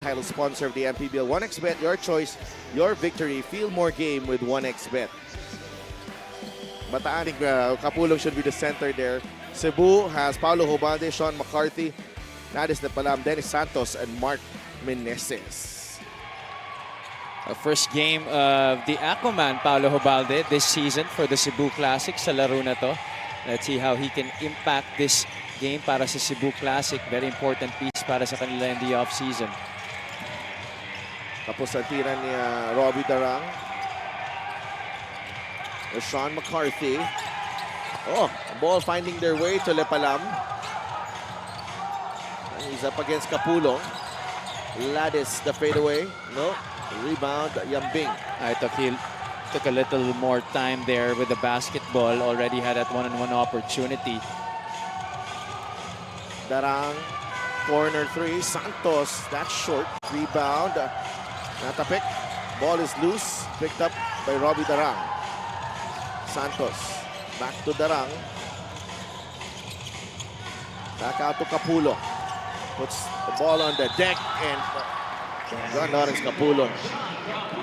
Title sponsor of the Mpbl 1xBet, your choice, your victory. Feel more game with 1xBet. Bataan, Kapulong should be the center there. Cebu has Paulo Hobalde, Sean McCarthy, Nadis Nepalam, Dennis Santos, and Mark Meneses. First game of the Aquaman, Paulo Hobalde, this season for the Cebu Classic sa laro na to. Let's see how he can impact this game para sa Cebu Classic. Very important piece para sa kanila in the off-season. Tapos ang tira ni Robbie Darang. Sean McCarthy. Oh, ball finding their way to Lepalam. He's up against Kapulong. Ladis, the fadeaway. No. Rebound, Yambing. I took a little more time there with the basketball. Already had that one-on-one opportunity. Darang, corner three. Santos, that's short. Rebound. Natapik. Ball is loose. Picked up by Robbie Darang. Santos. Back to Darang. Back out to Kapulong. Puts the ball on the deck and John Lawrence Kapulong.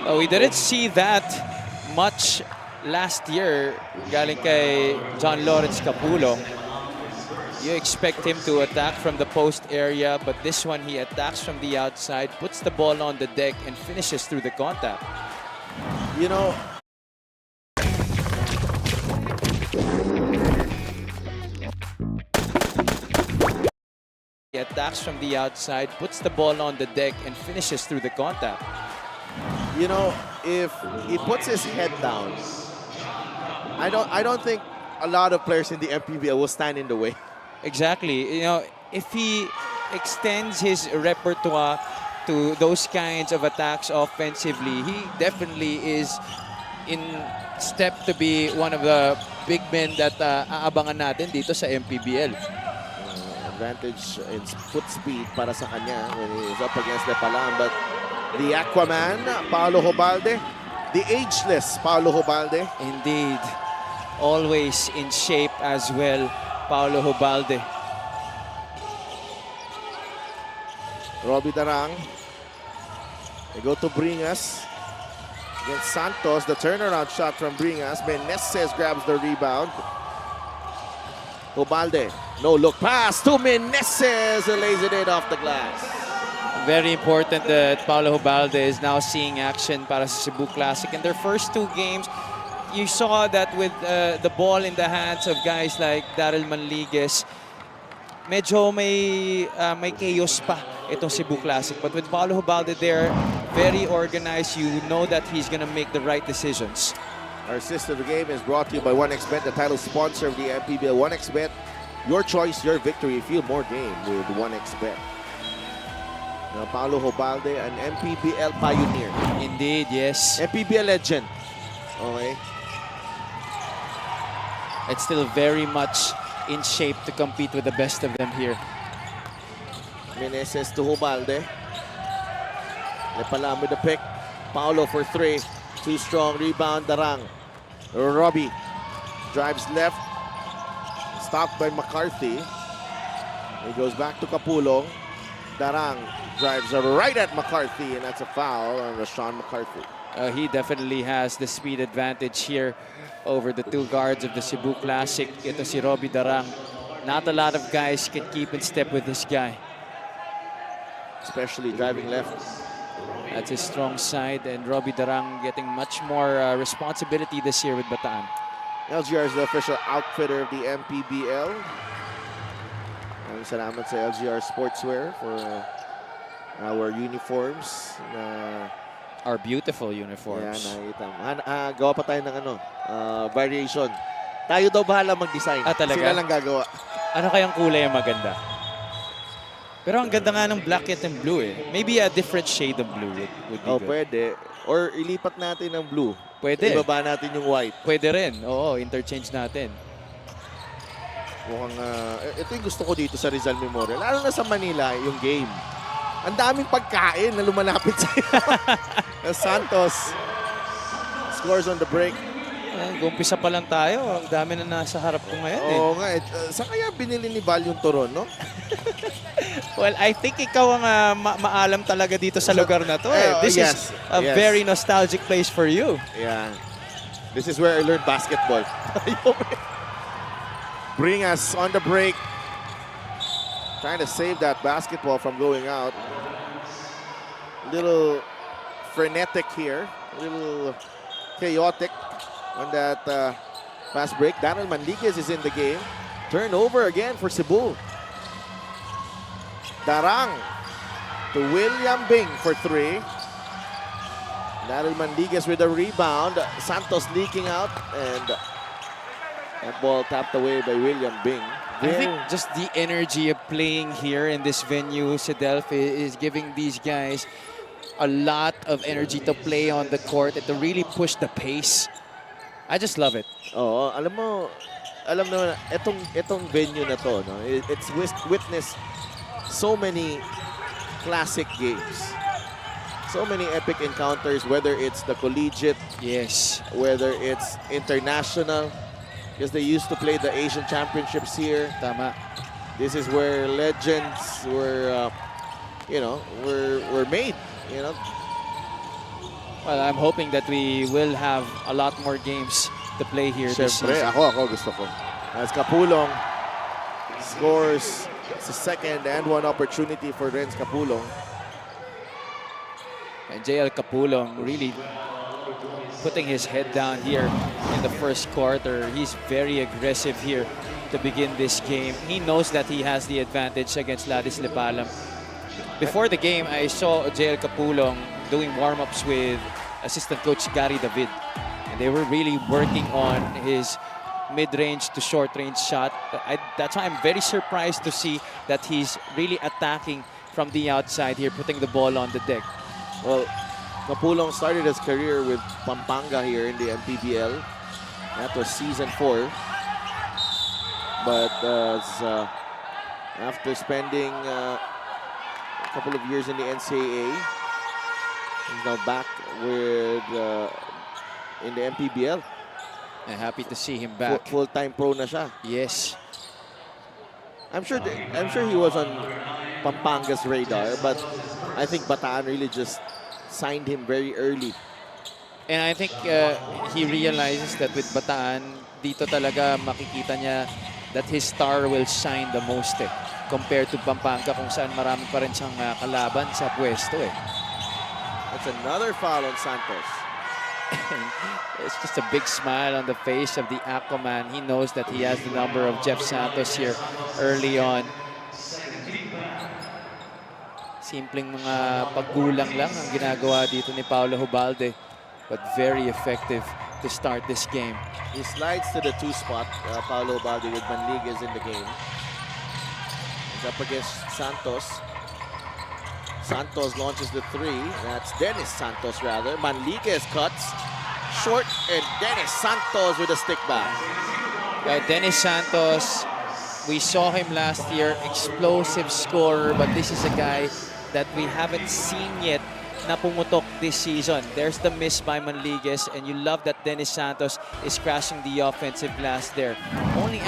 Oh, we didn't see that much last year galing kay John Lawrence Kapulong. You expect him to attack from the post area, but this one he attacks from the outside, puts the ball on the deck, and finishes through the contact. You know, he attacks from the outside, puts the ball on the deck, and finishes through the contact. you know, if he puts his head down, I don't think a lot of players in the MPBL will stand in the way. Exactly. You know, if he extends his repertoire to those kinds of attacks offensively, he definitely is in step to be one of the big men that aabangan natin dito sa MPBL. Advantage in foot speed para sa kanya when he's up against Lepalam. But the Aquaman, Paulo Hobalde, the ageless Paulo Hobalde. Indeed. Always in shape as well, Paulo Hobalde. Robbie Darang. They go to Bringas. Against Santos, the turnaround shot from Bringas. Meneses grabs the rebound. Hobalde, no look pass to Meneses, who lays it in off the glass. Very important that Paulo Hobalde is now seeing action para sa Cebu Classic. In their first two games, you saw that with the ball in the hands of guys like Daryl Manligues, medyo may chaos pa itong Cebu Classic. But with Paulo Hobalde there, very organized. You know that he's gonna make the right decisions. Our assist of the game is brought to you by 1xBet, the title sponsor of the Mpbl 1xBet. Your choice, your victory. Feel more game with 1xBet. Now, Paulo Hobalde, an MPBL pioneer. Indeed, yes. MPBL legend. Okay. It's still very much in shape to compete with the best of them here. Meneses to Hobalde. Lepalam with the pick. Paulo for three. Too strong. Rebound, Darang. Robbie drives left. Stopped by McCarthy. He goes back to Kapulong. Darang drives right at McCarthy, and that's a foul on Sean McCarthy. He definitely has the speed advantage here over the two guards of the Cebu Classic. Ito si Robbie Darang. Not a lot of guys can keep in step with this guy. Especially driving left. That's his strong side, and Robbie Darang getting much more responsibility this year with Bataan. LGR is the official outfitter of the MPBL. Salamat sa LGR Sportswear for our uniforms. Our beautiful uniforms. Yeah, nakita mo. Gawa pa tayo ng variation. Tayo daw bahala mag-design. Talaga? Sila lang gagawa. Ano kayang kulay ang maganda? Pero ang ganda nga ng black and blue eh. Maybe a different shade of blue would be good. Pwede. Or ilipat natin ng blue. Pwede. Ibaba natin yung white. Pwede rin. Oo, interchange natin. Mukhang, ito yung gusto ko dito sa Rizal Memorial. Lalo na sa Manila, yung game. Ang daming pagkain na lumalapit sa'yo. Santos scores on the break. Umpisa pa lang tayo. Ang dami na nasa harap ko ngayon eh. Oo nga. Saan kaya binili ni Val yung turon, no? Well, I think ikaw ang maalam talaga dito sa lugar na to. This is a very nostalgic place for you. Yeah. This is where I learned basketball. Bring us on the break. Trying to save that basketball from going out. Little frenetic here. A little chaotic on that fast break. Daniel Manliguez is in the game. Turnover again for Cebu. Darang to William Bing for 3. Daniel Manliguez with a rebound. Santos leaking out, and that ball tapped away by William Bing. I think just the energy of playing here in this venue, Sedelf, is giving these guys a lot of energy to play on the court and to really push the pace. I just love it. Oo, alam mo na itong venue na to, no? It's witnessed so many classic games. So many epic encounters, whether it's the collegiate, yes, whether it's international, because they used to play the Asian Championships here. Tama. This is where legends were, were made. You know. Well, I'm hoping that we will have a lot more games to play here this season. Ako gusto ko. As Capulong scores the second and one opportunity for Renz Capulong. And JL Capulong really putting his head down here in the first quarter. He's very aggressive here to begin this game. He knows that he has the advantage against Ladis Lipalam. Before the game, I saw JL Capulong doing warm-ups with assistant coach Gary David. And they were really working on his mid-range to short-range shot. That's why I'm very surprised to see that he's really attacking from the outside here, putting the ball on the deck. Well, Capulong started his career with Pampanga here in the Mpbl. That was season 4. But after spending a couple of years in the NCAA, he's now back with in the Mpbl. I'm happy to see him back. Full-time pro na siya. Yes. I'm sure he was on Pampanga's radar, but I think Bataan really just signed him very early. And I think he realizes that with Bataan, dito talaga makikita niya that his star will shine the most compared to Pampanga kung saan marami pa rin siyang kalaban sa pwesto That's another foul on Santos. It's just a big smile on the face of the Aquaman. He knows that he has the number of Jeff Santos here early on. Simpleng mga paggulang lang ang ginagawa dito ni Paulo Hubalde, but very effective to start this game. He slides to the 2 spot. Paulo Hubalde with Manliguez in the game. He's up against Santos. Santos launches the 3. That's Dennis Santos rather. Manliguez cuts short, and Dennis Santos with a stick back. Dennis Santos, we saw him last year, explosive scorer, but this is a guy that we haven't seen yet na pumutok this season. There's the miss by Manliguez, and you love that Dennis Santos is crashing the offensive glass there. Only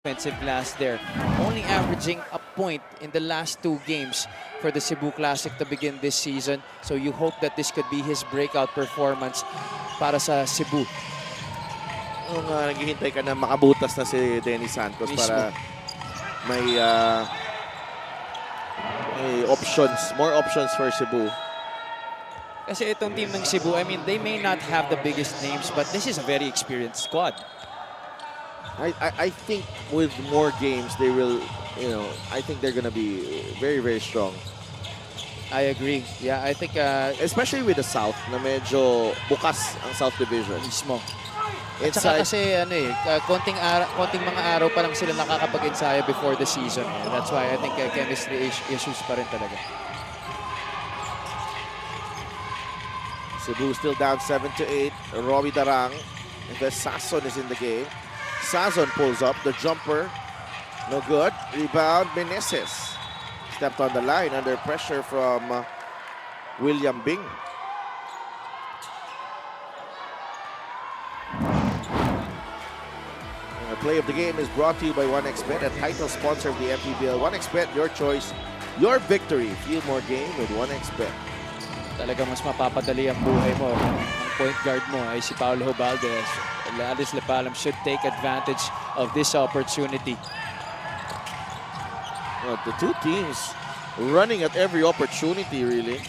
offensive glass there. Only averaging a point in the last 2 games for the Cebu Classic to begin this season. So you hope that this could be his breakout performance para sa Cebu. Naghihintay ka na makabutas na si Dennis Santos Mismo. para may options, more options for Cebu. Kasi itong team ng Cebu, I mean, they may not have the biggest names, but this is a very experienced squad. I think with more games, they will, I think they're going to be very, very strong. I agree. Yeah, I think... especially with the South, na medyo bukas ang South Division. Mismo. At saka inside. kasi konting mga araw pa lang sila nakakapag-ensayo before the season. That's why I think chemistry issues pa rin talaga. Cebu still down 7-8. Robbie Darang. And then Sazon is in the game. Sazon pulls up the jumper. No good. Rebound, Meneses. Stepped on the line under pressure from William Bing. And the play of the game is brought to you by 1xBet, a title sponsor of the Mpbl. 1xBet, your choice, your victory. Feel more game with 1xBet. Talaga mas mapapadali ang buhay mo. Ang point guard mo ay si Paulo Valdez. Ladis Lepalam should take advantage of this opportunity. Well, the two teams running at every opportunity, really.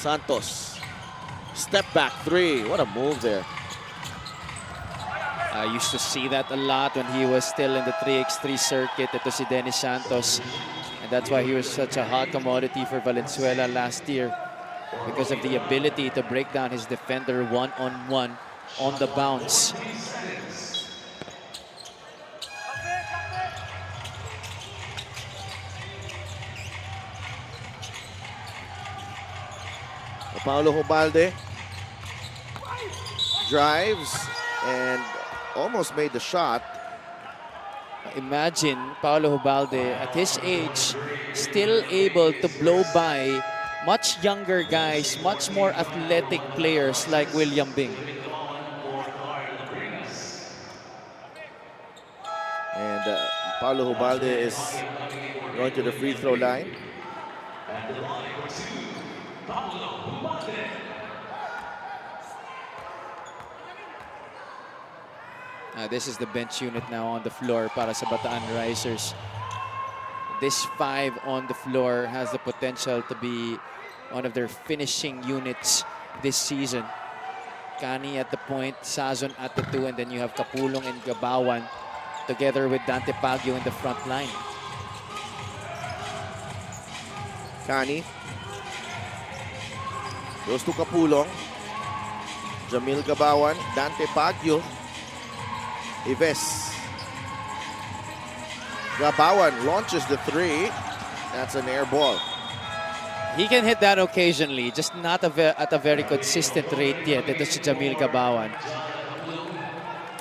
Santos, step back three. What a move there. I used to see that a lot when he was still in the 3x3 circuit. Ito si Dennis Santos. And that's why he was such a hot commodity for Valenzuela last year. Because of the ability to break down his defender one-on-one on the bounce. Paulo Hubalde drives and almost made the shot. Imagine Paulo Hubalde at his age still able to blow by much younger guys, much more athletic players like William Bing. And Paulo Hubalde is going to the free throw line. This is the bench unit now on the floor para sa Bataan Risers. This 5 on the floor has the potential to be one of their finishing units this season. Kani at the point, Sazon at the 2, and then you have Kapulong and Gabawan together with Dante Pagio in the front line. Kani goes to Kapulong. Jamil Gabawan, Dante Pagio. Ives. Gabawan launches the 3. That's an air ball. He can hit that occasionally, just not at a very consistent rate yet. Ito si Jamil Gabawan.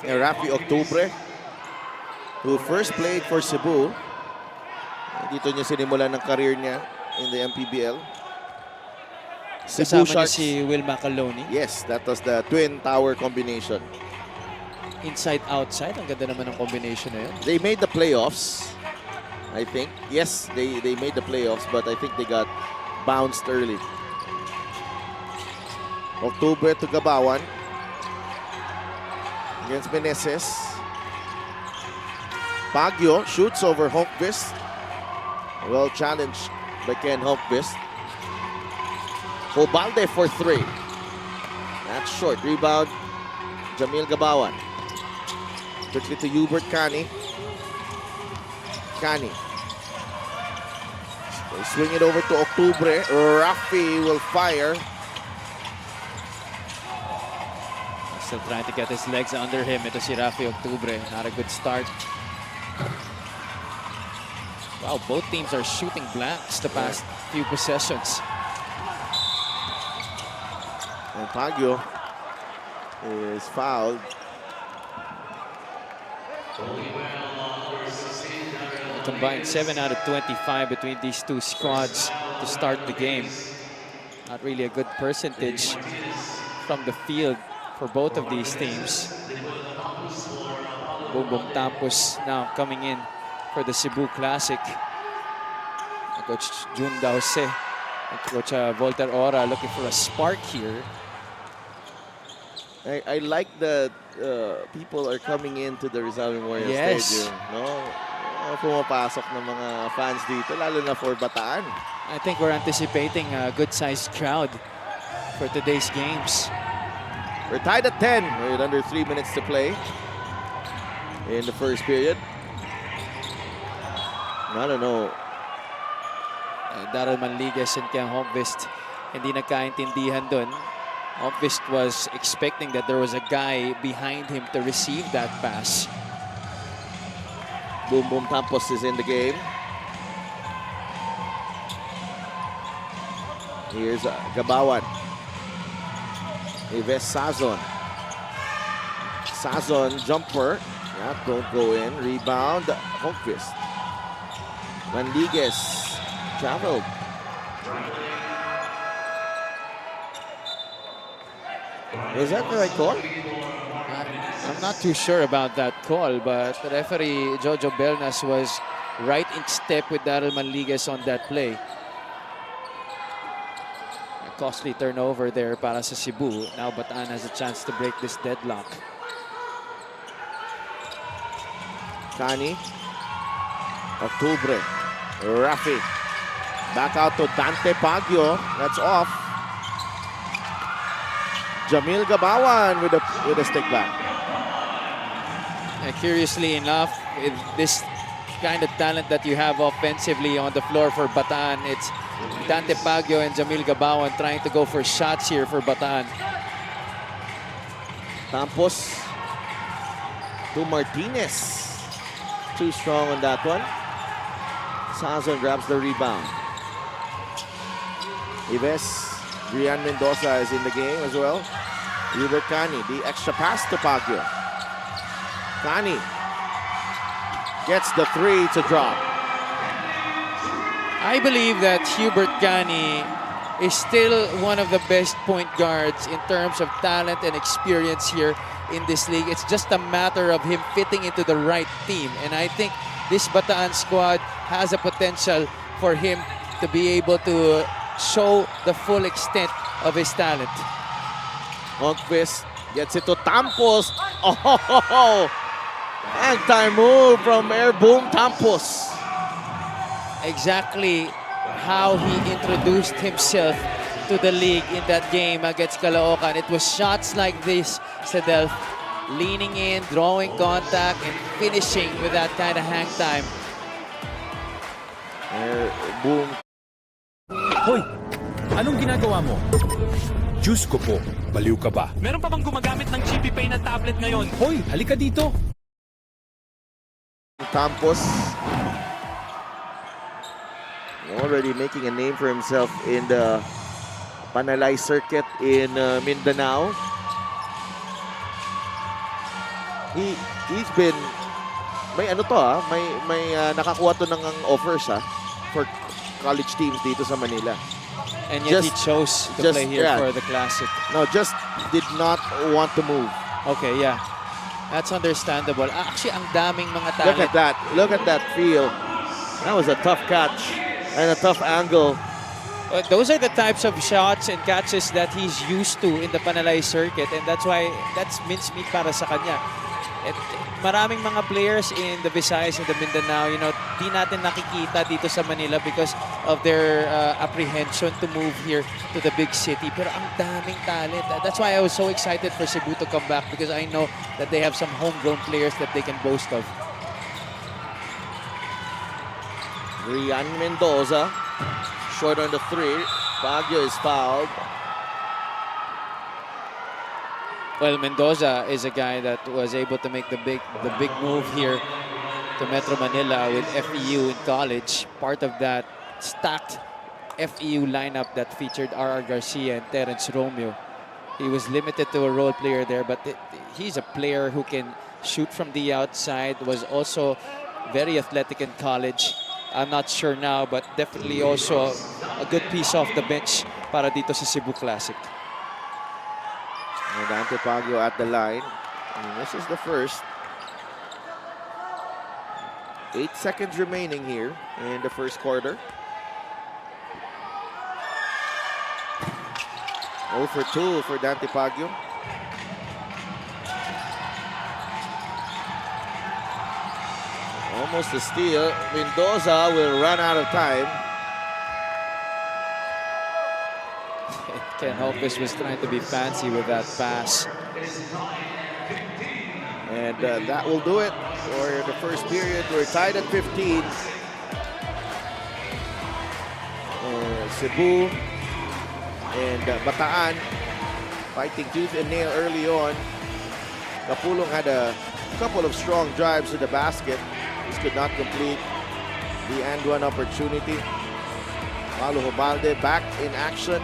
And Rafi Octubre, who first played for Cebu. Dito niya sinimulan ng career niya in the Mpbl. Cebu Kasama niya Sharks. si Will Macaloni. Yes, that was the twin tower combination. Inside-outside, ang ganda naman ng combination na yun. They made the playoffs, I think. Yes, they made the playoffs, but I think they got bounced early. Octubre to Gabawan against Meneses. Pagio shoots over Holmqvist. Well challenged by Ken Holmqvist. Hubalde for 3. That's short. Rebound, Jamil Gabawan. Quickly to Hubert Kani. Kani. They swing it over to Octubre. Rafi will fire. Still trying to get his legs under him. Ito si Rafi Octubre. Not a good start. Wow, both teams are shooting blanks the past few possessions. And Pagio is fouled. Combined 7 out of 25 between these two squads to start the game. Not really a good percentage from the field for both of these teams. Bongbong Tampos now coming in for the Cebu Classic. Coach Jun Dause and Coach Volter Ora looking for a spark here. I like that people are coming into the Rizal Memorial Yes. Stadium. No? Pumapasok ng mga fans dito, lalo na for Bataan. I think we're anticipating a good-sized crowd for today's games. We're tied at 10 with under 3 minutes to play in the first period. I don't know. Daryl Manliguez and Ken Holmqvist hindi nagkaintindihan doon. Obvist was expecting that there was a guy behind him to receive that pass. Boom Boom Tampos is in the game. Here's Gabawan. Ives Sazon. Sazon jumper. Yeah, don't go in. Rebound. Holmqvist. Manliguez traveled. Was that the right call? I'm not too sure about that call, but the referee Jojo Belnas was right in step with Daryl Manliguez on that play. A costly turnover there para sa Cebu. Now Bataan has a chance to break this deadlock. Kani. Octubre. Rafi. Back out to Dante Baguio. That's off. Jamil Gabawan with a stick back. Curiously enough, with this kind of talent that you have offensively on the floor for Bataan, it's Dante Baguio and Jamil Gabawan trying to go for shots here for Bataan. Tampos to Martinez. Too strong on that one. Sazon grabs the rebound. Ives. Brian Mendoza is in the game as well. Hubert Cani, the extra pass to Baguio. Cani gets the three to drop. I believe that Hubert Cani is still one of the best point guards in terms of talent and experience here in this league. It's just a matter of him fitting into the right team. And I think this Bataan squad has a potential for him to be able to show the full extent of his talent. Holmqvist gets it to Tampos. Oh, anti-move from Air Boom Tampos. Exactly how he introduced himself to the league in that game against Caloocan. It was shots like this, Sedelf, leaning in, drawing contact, and finishing with that kind of hang time. Air Boom. Hoy! Anong ginagawa mo? Diyos ko po, baliw ka ba? Meron pa bang gumagamit ng GP Pay na tablet ngayon? Hoy, halika dito! Tampos already making a name for himself in the Panalay circuit in Mindanao. He's been may nakakuha to ng offers for college teams dito sa Manila. And yet he chose to play here for the Classic. No, just did not want to move. Okay, yeah. That's understandable. Actually, ang daming mga talent. Look at that. Look at that field. That was a tough catch and a tough angle. Those are the types of shots and catches that he's used to in the Panalay circuit, and that's why that's mincemeat para sa kanya. At maraming mga players in the Visayas and the Mindanao, di natin nakikita dito sa Manila because of their apprehension to move here to the big city. Pero ang daming talent. That's why I was so excited for Cebu to come back, because I know that they have some homegrown players that they can boast of. Rian Mendoza, short on the three. Baguio is fouled. Well, Mendoza is a guy that was able to make the big move here to Metro Manila with FEU in college. Part of that stacked FEU lineup that featured R.R. Garcia and Terence Romeo. He was limited to a role player there, but he's a player who can shoot from the outside, was also very athletic in college. I'm not sure now, but definitely also a good piece off the bench para dito sa Cebu Classic. And Dante Baguio at the line. And this is the first. 8 seconds remaining here in the first quarter. 0 for 2 for Dante Baguio. Almost a steal. Mendoza will run out of time. Ken Hopis was trying to be fancy with that pass. And that will do it for the first period. We're tied at 15. Cebu and Bataan fighting tooth and nail early on. Kapulong had a couple of strong drives to the basket. This could not complete the and one opportunity. Paulo Hubalde back in action.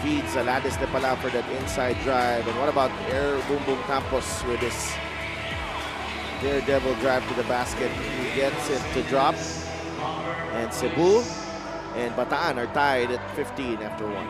Feeds Aladis de Pala for that inside drive. And what about Air Boom Boom Campos with this daredevil drive to the basket? He gets it to drop. And Cebu and Bataan are tied at 15 after 1.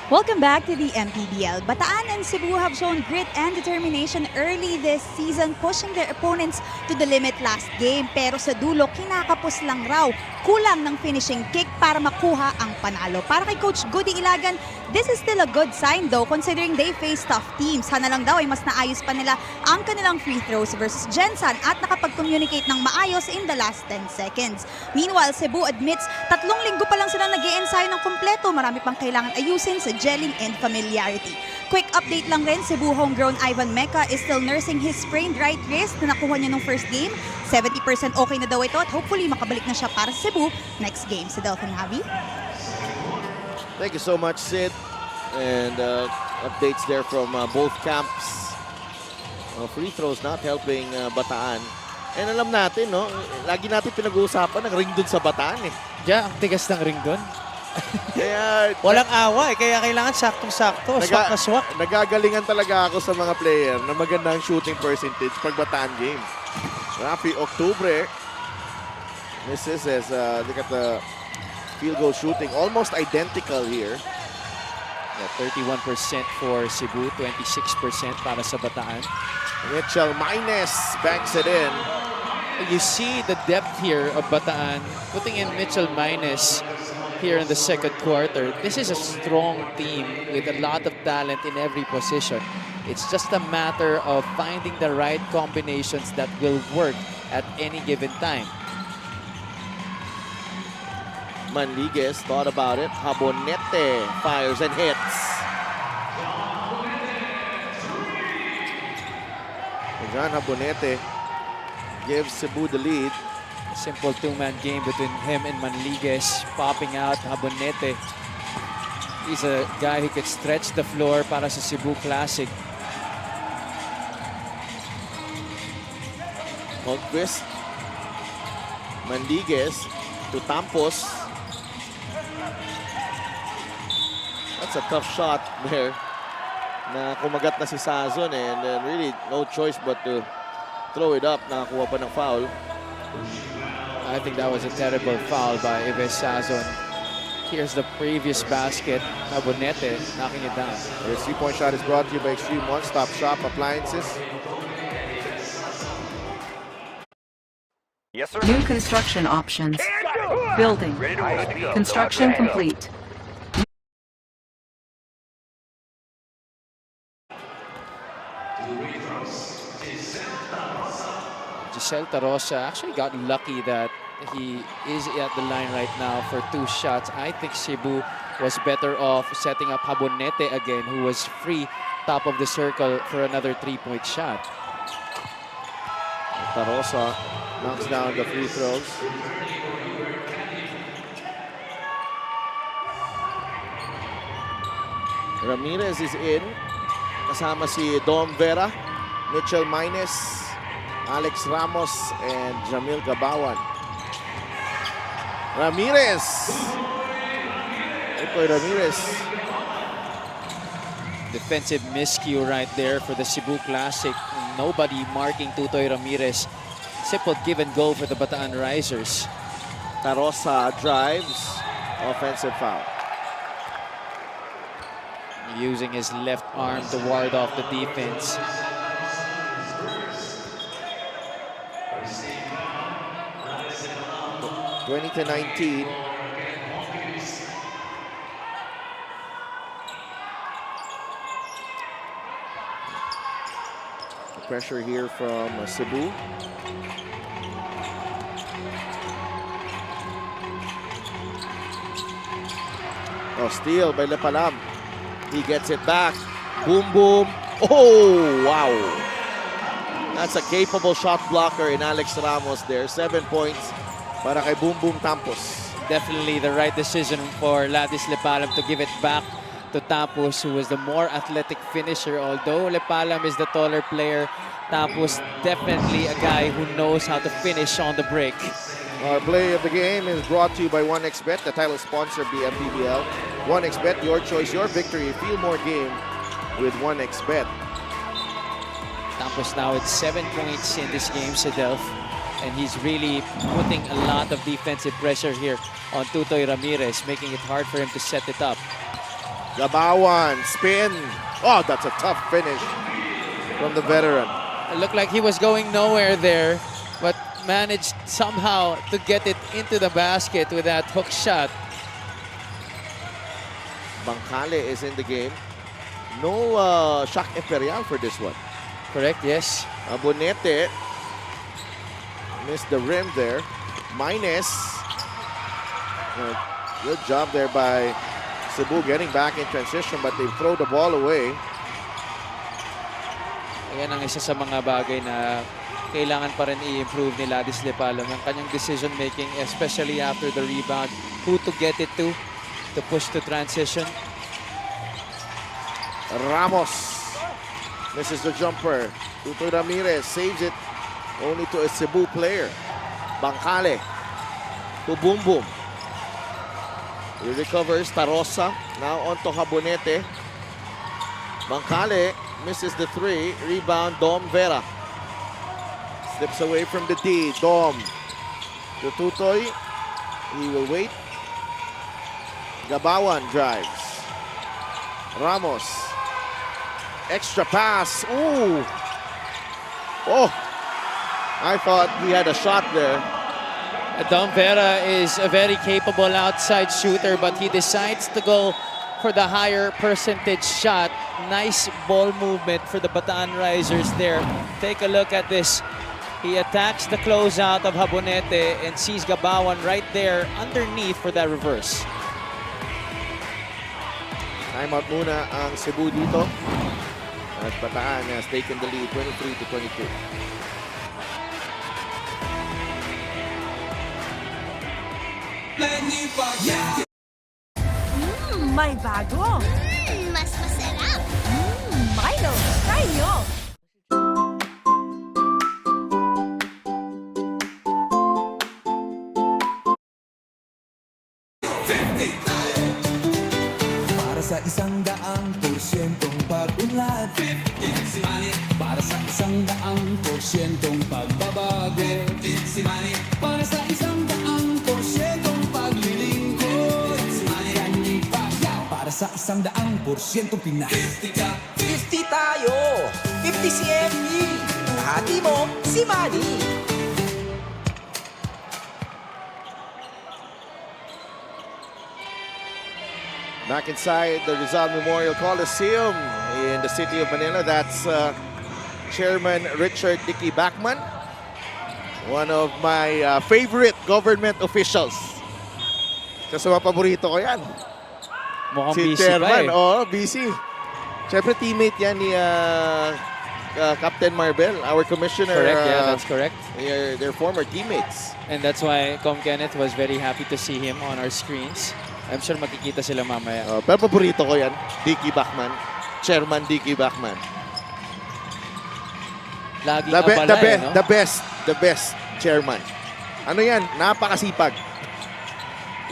Welcome back to the Mpbl. Bataan and Cebu have shown grit and determination early this season, pushing their opponents to the limit last game. Pero sa dulo, kinakapos lang raw. Kulang ng finishing kick para makuha ang panalo. Para kay Coach Goody Ilagan, this is still a good sign though, considering they face tough teams. Sana lang daw ay mas naayos pa nila ang kanilang free throws versus Jensan at nakapag-communicate ng maayos in the last 10 seconds. Meanwhile, Cebu admits 3 linggo pa lang sila nag-i-ensayo ng kompleto. Marami pang kailangan ayusin sa gelling and familiarity. Quick update lang rin, Cebu homegrown Ivan Mecca is still nursing his sprained right wrist na nakuha niya nung first game. 70% okay na daw ito at hopefully makabalik na siya para sa Cebu next game. Si Delphin Javi. Thank you so much, Sid. And updates there from both camps. Free throws not helping Bataan. And alam natin, no? Lagi natin pinag-uusapan ng ring dun sa Bataan eh. Yeah, ang tigas ng ring doon. Kaya Walang awa eh, kaya kailangan saktong-sakto, swak na swak. nagagalingan talaga ako sa mga player na maganda ang shooting percentage pag Bataan game. Rafi Octubre misses as look at the field goal shooting, almost identical here. Yeah, 31% for Cebu, 26% para sa Bataan. Mitchell Maines banks it in. You see the depth here of Bataan, putting in Mitchell Maines here in the second quarter. This is a strong team with a lot of talent in every position. It's just a matter of finding the right combinations that will work at any given time. Manliguez thought about it. Habonete fires and hits. John Habonete gives Cebu the lead. Simple two-man game between him and Manliguez. Popping out Habonete. He's a guy who could stretch the floor para sa Cebu Classic. Conquest. Manliguez to Tampos. That's a tough shot there. Na kumagat na si Sazon and really no choice but to throw it up. Nakakuha pa ng foul. I think that was a terrible foul by Ives Sazon. Here's the previous basket. Habonete knocking it down. Your three-point shot is brought to you by Extreme One Stop Shop Appliances. Yes, sir. New construction options. Building. Construction complete. Giselle Tarosa actually got lucky that he is at the line right now for 2 shots. I think Cebu was better off setting up Habonete again, who was free top of the circle for another 3-point shot. Tarosa knocks down the free throws. Ramirez is in. Kasama si Dom Vera, Mitchell Maines, Alex Ramos, and Jamil Gabawan. Ramirez! Ito Ramirez. Defensive miscue right there for the Cebu Classic. Nobody marking Tutoy Ramirez. Simple give and go for the Bataan Risers. Tarosa drives. Offensive foul. Using his left arm to ward off the defense. (20-19). The pressure here from Cebu. Oh, steal by Lepalam. He gets it back. Boom, boom. Oh, wow. That's a capable shot blocker in Alex Ramos there. 7 points para kay Boom Boom Tampos. Definitely the right decision for Ladis Lepalam to give it back to Tampos, who was the more athletic finisher. Although Lepalam is the taller player, Tampos definitely a guy who knows how to finish on the break. Our play of the game is brought to you by 1xBet, the title sponsor of the Mpbl. 1xBet, your choice, your victory. Feel more game with 1xBet. Tampos now with 7 points in this game, Sedelf. And he's really putting a lot of defensive pressure here on Tutoy Ramirez, making it hard for him to set it up. Gabawan, spin. Oh, that's a tough finish from the veteran. It looked like he was going nowhere there, but managed somehow to get it into the basket with that hook shot. Bangkale is in the game. No Shaq Imperial for this one. Correct, yes. Abonete missed the rim there. Minus. Good job there by Cebu getting back in transition, but they throw the ball away. Ayan ang isa sa mga bagay na kailangan pa rin i-improve ni Ladis Lepalam. Ang kanyang decision making, especially after the rebound. Who to get it to push to transition. Ramos misses the jumper. Tutoy Ramirez saves it only to a Cebu player. Bangkale to Boom Boom. He recovers. Tarosa now on to Habonete. Bangkale misses the three. Rebound, Dom Vera. Slips away from the D. Dom to Tutoy. He will wait. Gabawan drives. Ramos. Extra pass. Ooh. Oh. I thought he had a shot there. Dom Vera is a very capable outside shooter, but he decides to go for the higher percentage shot. Nice ball movement for the Bataan Risers there. Take a look at this. He attacks the closeout of Habonete and sees Gabawan right there underneath for that reverse. Timeout muna ang Cebu dito. At Bataan has taken the lead 23-22. May bago! Mas masarap! Milo! Try nyo! Para sa 100% pag-unlad, para sa 100% pagbabago, para sa 100% paglilingkod, para sa 100% Pinas. 50 tayo! 50 si Emmy! Hati mo, si Manny! Back inside the Rizal Memorial Coliseum in the city of Manila. That's Chairman Richard Dicky Bachman, one of my favorite government officials. Kasi mga paborito ko yan. Mukhang Si busy Chairman, pa eh. oh, busy. Siyempre teammate yan ni Captain Marbel, our commissioner. Correct, yeah, that's correct. They're former teammates. And that's why Com Kenneth was very happy to see him on our screens. I'm sure makikita sila mamaya. Pero paborito ko yan, Dicky Bachman. Chairman Dicky Bachman. Laging abala no? The best chairman. Ano yan? Napakasipag.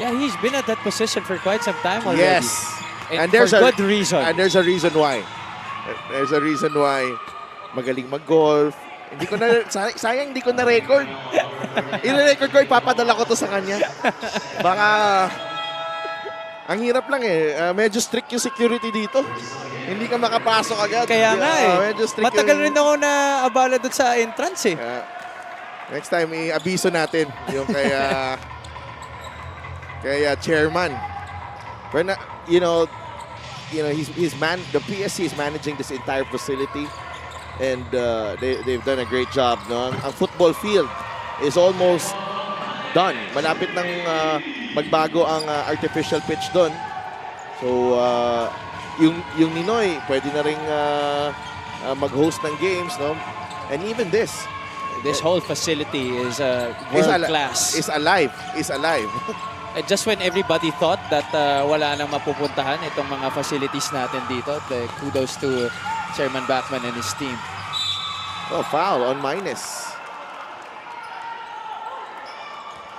Yeah, he's been at that position for quite some time already. Yes. And for good reason. And there's a reason why. There's a reason why magaling mag-golf. Hindi ko na, sayang hindi ko na-record. I-record ko, ipapadala ko to sa kanya. Baka, ang hirap lang eh. Medyo strict yung security dito. Hindi ka makapasok agad. Kaya nga eh. Medyo strict Matagal yung, rin ako na abala doon sa entrance eh. next time, i-abiso natin yung kaya chairman. But you know, the PSC is managing this entire facility, and they've done a great job. No, ang football field is almost done. Malapit nang magbago ang artificial pitch doon. So yung Ninoy pwede na ring mag-host ng games, no? And even this This whole facility is is world class. is alive. Is alive. Just when everybody thought that wala nang mapupuntahan itong mga facilities natin dito, kudos to Chairman Bachman and his team. Oh, foul on Minus.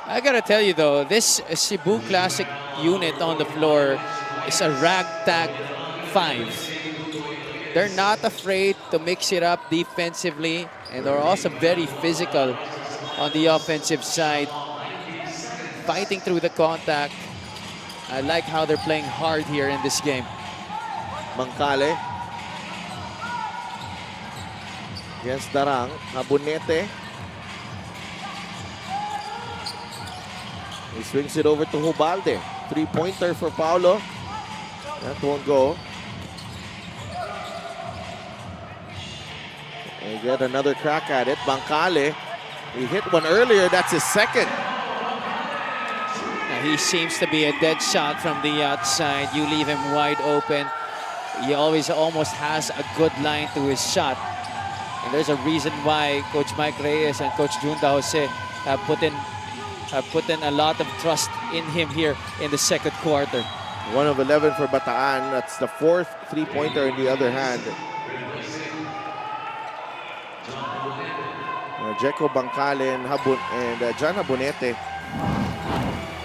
I gotta tell you though, this Cebu Classic unit on the floor is a ragtag 5. They're not afraid to mix it up defensively, and they're also very physical on the offensive side, fighting through the contact. I like how they're playing hard here in this game. Mangkale. Against Darang. Abunete. He swings it over to Hubalde. 3-pointer for Paulo. That won't go. They get another crack at it. Mangkale. He hit one earlier. That's his second. Now, he seems to be a dead shot from the outside. You leave him wide open. He always almost has a good line to his shot. And there's a reason why Coach Mike Reyes and Coach Junda Jose have put in a lot of trust in him here in the second quarter. 1 of 11 for Bataan. That's the 4th 3-pointer in the other hand. Jeco Bangkale and John Abunete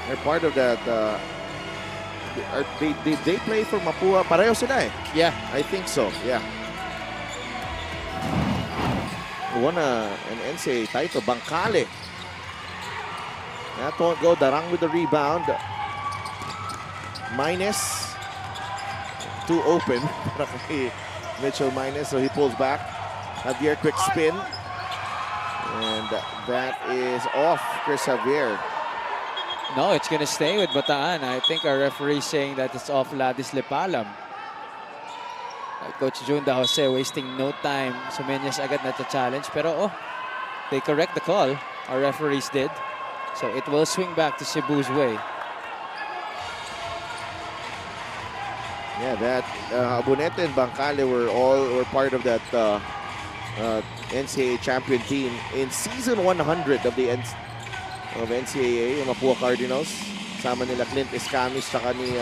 are part of that. They play for Mapua. Pareho sila eh. Yeah. I think so, yeah. Won an NCAA title. Bangkale. That won't go. Darang with the rebound. Minus. Too open. Mitchell Minus, so he pulls back. Javier, quick spin. And that is off Chris Javier. No, it's going to stay with Bataan. I think our referee is saying that it's off Ladis Lepalam. Coach Junda Jose wasting no time. Sumenyas agad na challenge. Pero they correct the call. Our referees did. So it will swing back to Cebu's way. Yeah, that Abunete and Bangkale were part of that NCAA champion team in season 100 of the NCAA, yung Mapua Cardinals. Sama nila Clint Escamis saka ni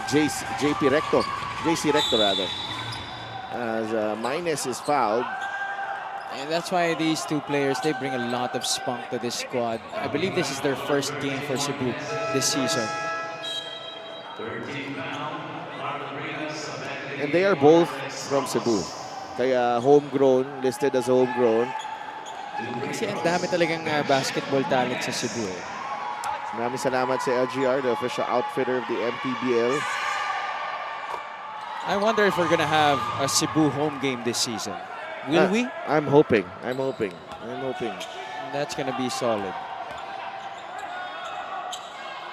JC Recto rather. As Minus is fouled. And that's why these two players, they bring a lot of spunk to this squad. I believe this is their first game for Cebu this season. And they are both from Cebu. Kaya homegrown, listed as homegrown. Kasi ang dami talagang basketball talent sa Cebu. Maraming salamat sa LGR, the official outfitter of the Mpbl. I wonder if we're gonna have a Cebu home game this season. Will we? I'm hoping. That's gonna be solid.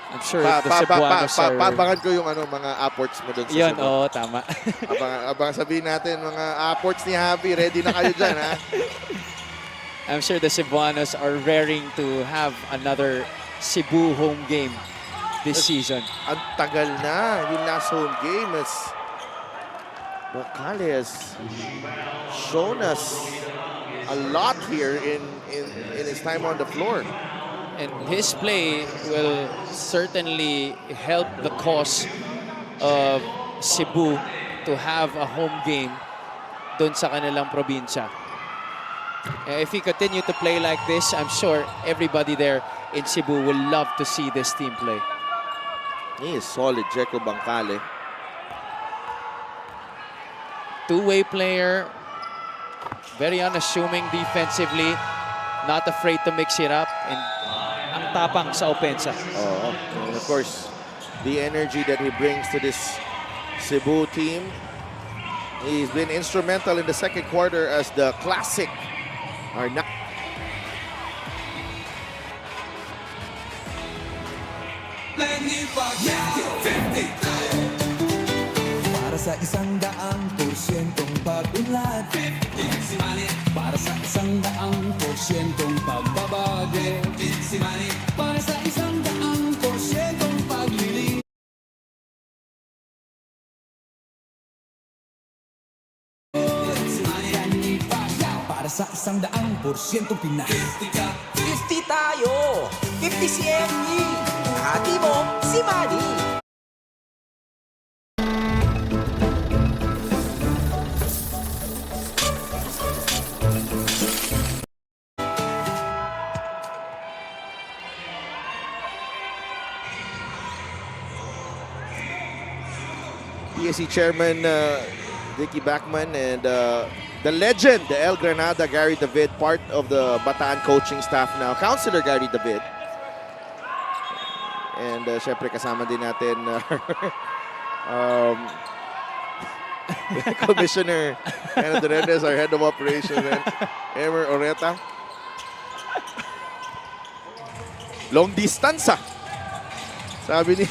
I'm sure the Cebuanos are... Pabangan ko yung mga apports mo doon sa Yun, Cebu. tama. Abang sabihin natin, mga apports ni Javi, ready na kayo dyan, ha? I'm sure the Cebuanos are raring to have another Cebu home game this season. Ang tagal na. Yung last home game is... Bangkale has shown us a lot here in his time on the floor. And his play will certainly help the cause of Cebu to have a home game doon sa kanilang probinsya. If he continue to play like this, I'm sure everybody there in Cebu will love to see this team play. He is solid, Jeco Bangkale. Two-way player, very unassuming defensively, not afraid to mix it up, and ang tapang sa opensa. And of course, the energy that he brings to this Cebu team. He's been instrumental in the second quarter as the classic are not. Para sa 100% pag-unlad, para sa 100% pagbabago, para sa 100% sa 100% Pinas. 50 tayo! 50 si MD! Hati mo si Manny! PSC Chairman Dicky Backman and the legend, the El Granada, Gary David, part of the Bataan coaching staff now. Counselor Gary David. And syempre kasama din natin Commissioner Ana Dorendes, our head of operations, and Emer Oreta. Long distance sabi ni.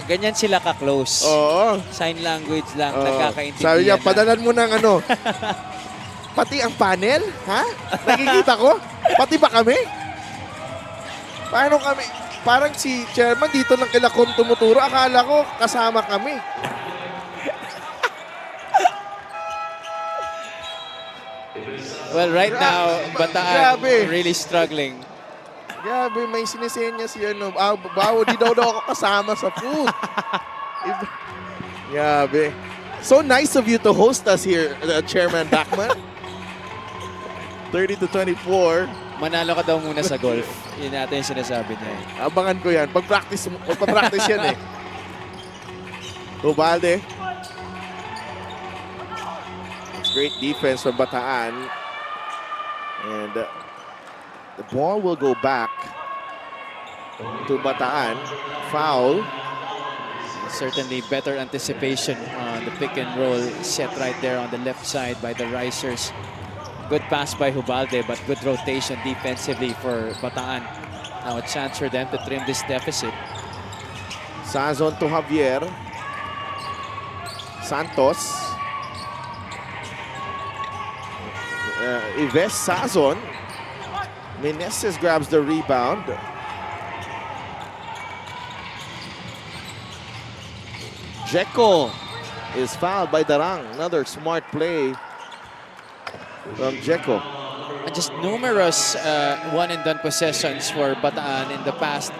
Ganyan sila ka-close. Oo. Sign language lang, nagkakaintindihan. Sabi niya, na. padalan mo ng ano. Pati ang panel? Ha? Nakikita ko? Pati ba kami? Paano kami? Parang si chairman dito lang kila Kom tumuturo. Akala ko kasama kami. Well, right now, Bataan Grabe. really struggling. Grabe, may sinisenya si ano. Bawo, di daw ako kasama sa food. Grabe. So nice of you to host us here, Chairman Backman. 30-24. Manalo ka daw muna sa golf. Yun natin yung sinasabi niya. Abangan ko yan. Pag-practice yan eh. Ubalde. It's great defense from Bataan. And the ball will go back to Bataan. Foul. Certainly better anticipation on the pick and roll set right there on the left side by the Risers. Good pass by Hubalde, but good rotation defensively for Bataan. Now a chance for them to trim this deficit. Sazon to Javier. Santos. Ives Sazon. Meneses grabs the rebound. Jeco is fouled by Darang. Another smart play from Jeco. And just numerous one-and-done possessions for Bataan in the past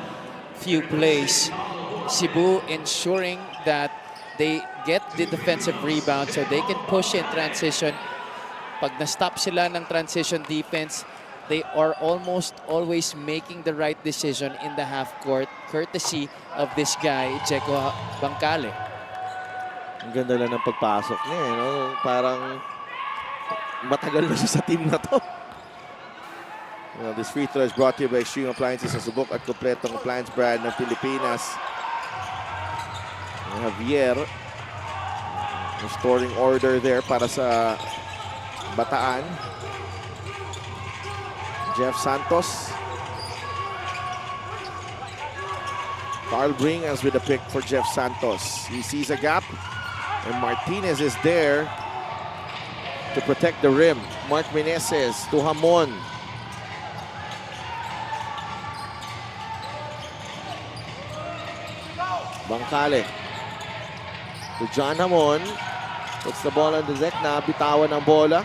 few plays. Cebu ensuring that they get the defensive rebound so they can push in transition. Pag na-stop sila ng transition defense, they are almost always making the right decision in the half court, courtesy of this guy, Jeco Bangkale. Ang ganda lang ng pagpasok niya, no? Parang matagal na siya sa team na to. Well, this free throw is brought to you by Extreme Appliances sa subok at kompletong appliance brand ng Pilipinas. Javier restoring order there para sa Bataan. Jeff Santos. Carl Bringas with a pick for Jeff Santos. He sees a gap, and Martinez is there to protect the rim. Mark Meneses to Hamon. Bangkale to John Hamon. Puts the ball on the deck na. Bitawan ang bola.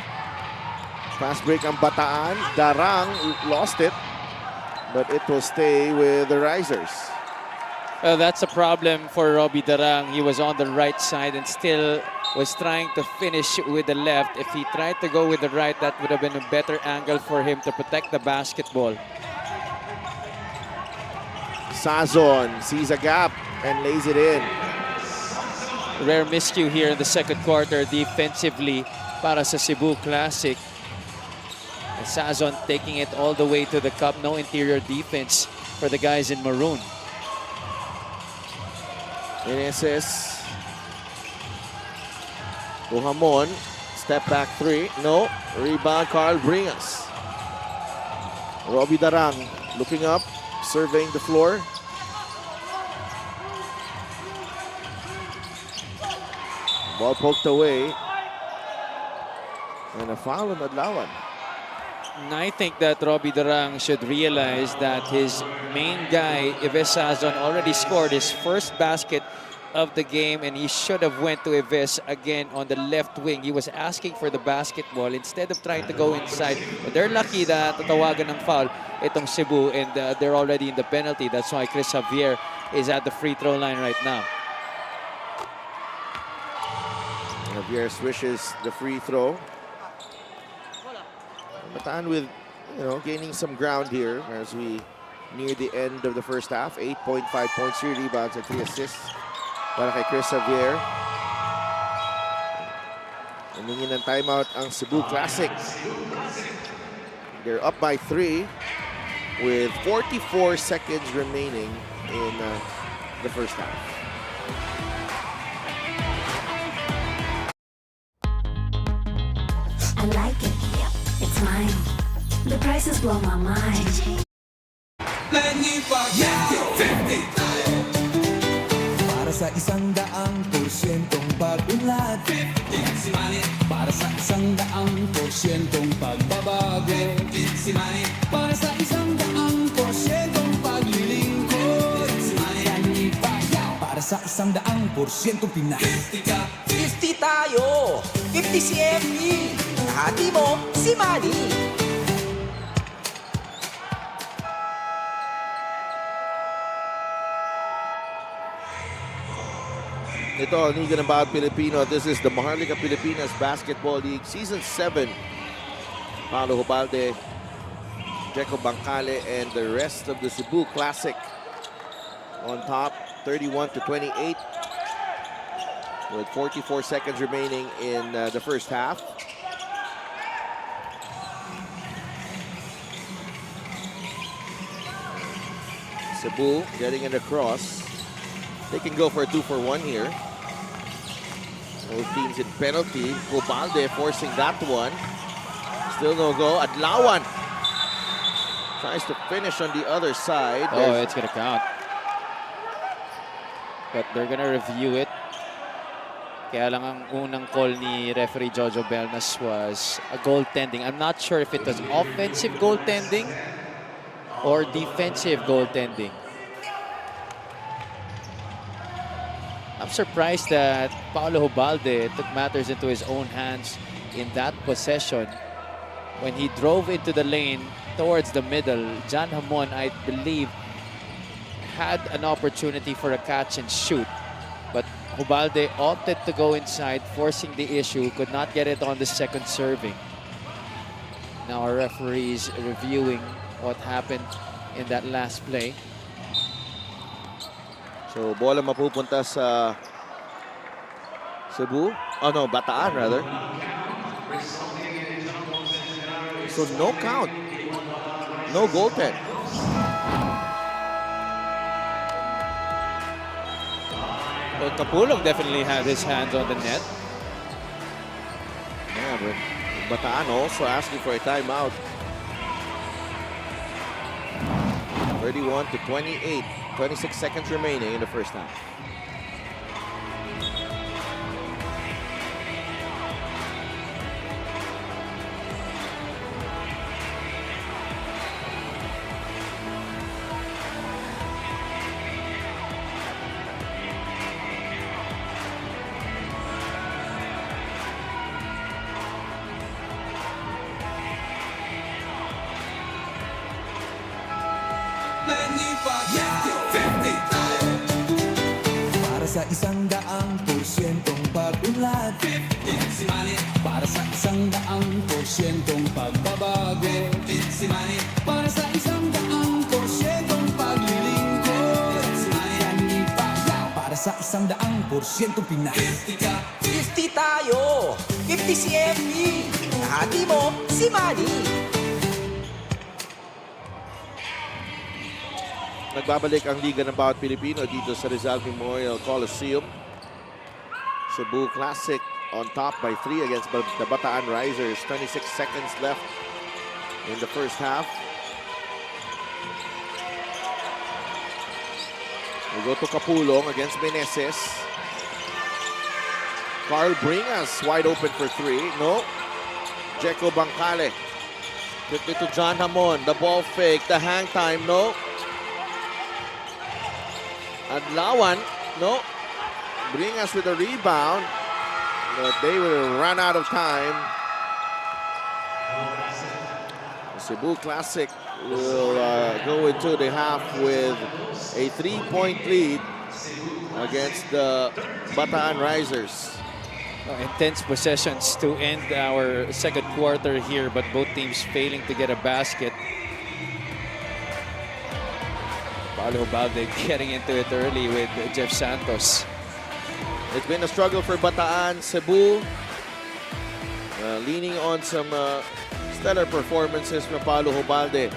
Fast break ang Bataan. Darang lost it, but it will stay with the Risers. Well, that's a problem for Robbie Darang. He was on the right side and still was trying to finish with the left. If he tried to go with the right, that would have been a better angle for him to protect the basketball. Sazon sees a gap and lays it in. Rare miscue here in the second quarter defensively para sa Cebu Classic. And Sazon taking it all the way to the cup. No interior defense for the guys in maroon. Meneses to Hamon. Step back three. No. Rebound, Carl Bringas. Robbie Darang looking up, surveying the floor. Ball poked away. And a foul on Adlawan. And I think that Robbie Darang should realize that his main guy, Ives Sazon, already scored his first basket of the game, and he should have went to Evis again on the left wing. He was asking for the basketball instead of trying to go inside. But they're lucky that tatawagan ng foul itong Cebu, and they're already in the penalty. That's why Chris Javier is at the free throw line right now. Javier swishes the free throw. Bataan with, gaining some ground here as we near the end of the first half. 8.5 points, 3 rebounds, and 3 assists para kay Chris Javier. Humingi ng timeout ang Cebu Classic. They're up by 3 with 44 seconds remaining in the first half. I like it. It's mine. The prices blow my mind. Para sa 100% pag-unlad, para sa 100% pagbabago, para sa 100% paglilingkod, para sa 100% Pinas. 50 tayo, 50 si Emmy, hati mo si Manny. Ito, Liga ng Bawat Pilipino. This is the Maharlika Pilipinas Basketball League Season 7. Paulo Hubalde, Jeco Bancale, and the rest of the Cebu Classic on top, 31-28, with 44 seconds remaining in the first half. Cebu getting it across. They can go for a 2-for-1 here. Both teams in penalty. Hubalde forcing that one. Still no go. Adlawan tries to finish on the other side. Oh, it's gonna count. But they're gonna review it. Kaya lang ang unang call ni referee Jojo Belnas was a goaltending. I'm not sure if it was offensive goaltending or defensive goaltending. I'm surprised that Paulo Hubalde took matters into his own hands in that possession. When he drove into the lane towards the middle, John Hamon, I believe, had an opportunity for a catch and shoot. But Hubalde opted to go inside, forcing the issue, could not get it on the second serving. Now our referees reviewing what happened in that last play. So, bola mapupunta sa Cebu. Oh no, Bataan rather. So, no count. No goaltend. Well, Kapulong definitely had his hands on the net. Yeah, but Bataan also asking for a timeout. 31-28. 26 seconds remaining in the first half. Para sa 100% pag-unlad, para sa 100% pagbabago, para sa 100% paglilingkod, para sa 100% Pinas. 50 tayo, 50 si Emmy, hati mo si Manny. Nagbabalik ang Liga ng Bawat Pilipino dito sa Rizal Memorial Coliseum. Cebu Classic on top by 3 against the Bataan Risers. 26 seconds left in the first half. We go to Kapulong against Meneses. Carl Bringas wide open for 3. No. Jeco Bancale. Quickly to John Hamon. The ball fake. The hang time. No. Adlawan. No. Bringas with a rebound, but they will run out of time. Cebu Classic will go into the half with a 3-point lead against the Bataan Risers. Intense possessions to end our second quarter here, but both teams failing to get a basket. Paulo Balde getting into it early with Jeff Santos. It's been a struggle for Bataan. Cebu leaning on some stellar performances from Paulo Balde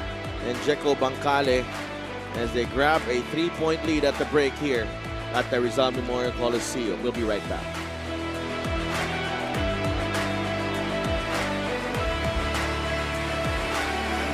and Jeco Bancale as they grab a 3-point lead at the break here at the Rizal Memorial Coliseum. We'll be right back.